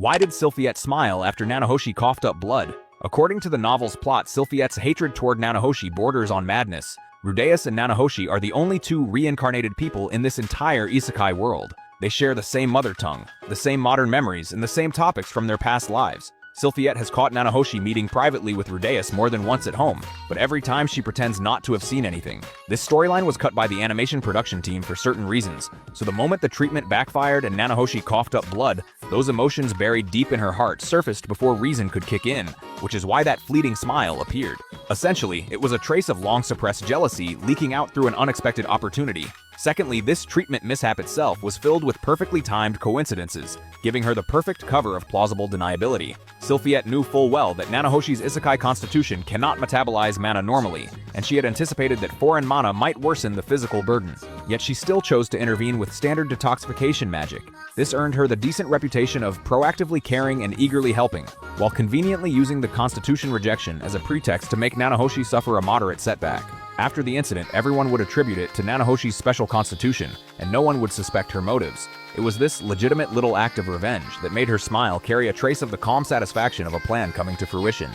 Why did Sylphiette smile after Nanahoshi coughed up blood? According to the novel's plot, Sylphiette's hatred toward Nanahoshi borders on madness. Rudeus and Nanahoshi are the only two reincarnated people in this entire isekai world. They share the same mother tongue, the same modern memories, and the same topics from their past lives. Sylphiette has caught Nanahoshi meeting privately with Rudeus more than once at home, but every time she pretends not to have seen anything. This storyline was cut by the animation production team for certain reasons, so the moment the treatment backfired and Nanahoshi coughed up blood, those emotions buried deep in her heart surfaced before reason could kick in, which is why that fleeting smile appeared. Essentially, it was a trace of long-suppressed jealousy leaking out through an unexpected opportunity. Secondly, this treatment mishap itself was filled with perfectly timed coincidences, giving her the perfect cover of plausible deniability. Sylphiette knew full well that Nanahoshi's isekai constitution cannot metabolize mana normally, and she had anticipated that foreign mana might worsen the physical burden. Yet she still chose to intervene with standard detoxification magic. This earned her the decent reputation of proactively caring and eagerly helping, while conveniently using the constitution rejection as a pretext to make Nanahoshi suffer a moderate setback. After the incident, everyone would attribute it to Nanahoshi's special constitution, and no one would suspect her motives. It was this legitimate little act of revenge that made her smile carry a trace of the calm satisfaction of a plan coming to fruition.